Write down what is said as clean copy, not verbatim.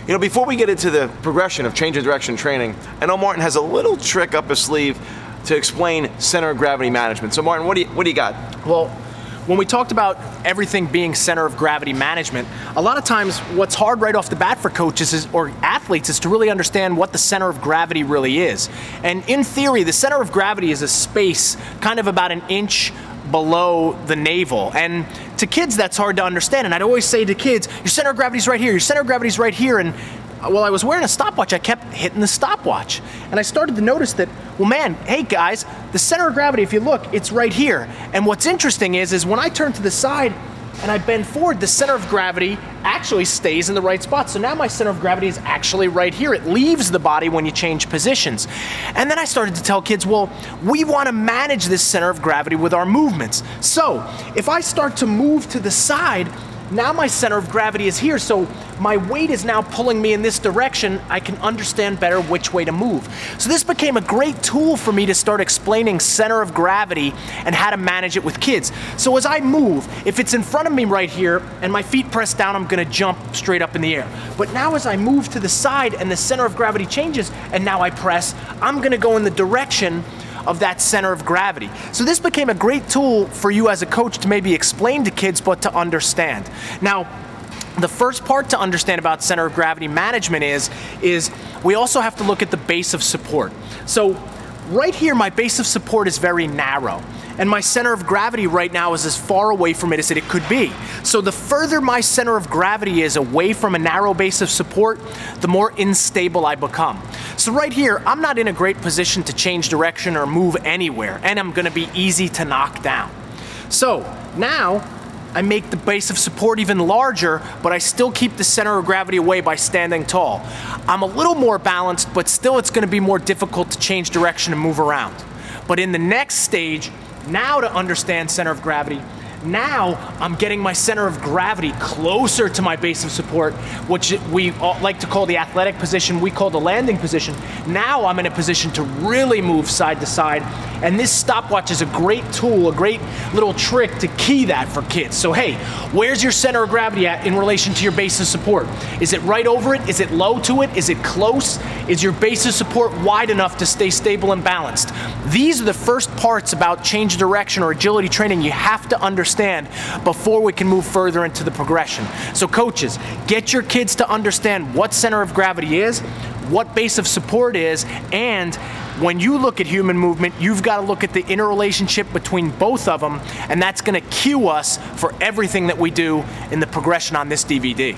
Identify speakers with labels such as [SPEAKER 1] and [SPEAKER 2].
[SPEAKER 1] You know, before we get into the progression of change of direction training, I know Martin has a little trick up his sleeve to explain center of gravity management. So Martin, what do you got?
[SPEAKER 2] Well, when we talked about everything being center of gravity management, a lot of times what's hard right off the bat for coaches or athletes is to really understand what the center of gravity really is. And in theory, the center of gravity is a space kind of about an inch below the navel. And to kids, that's hard to understand. And I'd always say to kids, your center of gravity's right here, your center of gravity's right here. And while I was wearing a stopwatch, I kept hitting the stopwatch. And I started to notice that, well man, hey guys, the center of gravity, if you look, it's right here. And what's interesting is when I turn to the side and I bend forward, the center of gravity actually stays in the right spot. So now my center of gravity is actually right here. It leaves the body when you change positions. And then I started to tell kids, well, we want to manage this center of gravity with our movements. So if I start to move to the side, now my center of gravity is here, so my weight is now pulling me in this direction. I can understand better which way to move. So this became a great tool for me to start explaining center of gravity and how to manage it with kids. So as I move, if it's in front of me right here and my feet press down, I'm gonna jump straight up in the air. But now as I move to the side and the center of gravity changes and now I press, I'm gonna go in the direction of that center of gravity. So this became a great tool for you as a coach to maybe explain to kids, but to understand. Now, the first part to understand about center of gravity management is we also have to look at the base of support. So right here, my base of support is very narrow. And my center of gravity right now is as far away from it as it could be. So the further my center of gravity is away from a narrow base of support, the more unstable I become. So right here, I'm not in a great position to change direction or move anywhere, and I'm gonna be easy to knock down. So now, I make the base of support even larger, but I still keep the center of gravity away by standing tall. I'm a little more balanced, but still it's gonna be more difficult to change direction and move around. But in the next stage, now to understand center of gravity, now I'm getting my center of gravity closer to my base of support, which we like to call the athletic position, we call the landing position. Now I'm in a position to really move side to side, and this stopwatch is a great tool, a great little trick to key that for kids. So hey, where's your center of gravity at in relation to your base of support? Is it right over it? Is it low to it? Is it close? Is your base of support wide enough to stay stable and balanced? These are the first parts about change of direction or agility training you have to understand before we can move further into the progression. So coaches, get your kids to understand what center of gravity is, what base of support is, and when you look at human movement, you've got to look at the interrelationship between both of them, and that's going to cue us for everything that we do in the progression on this DVD.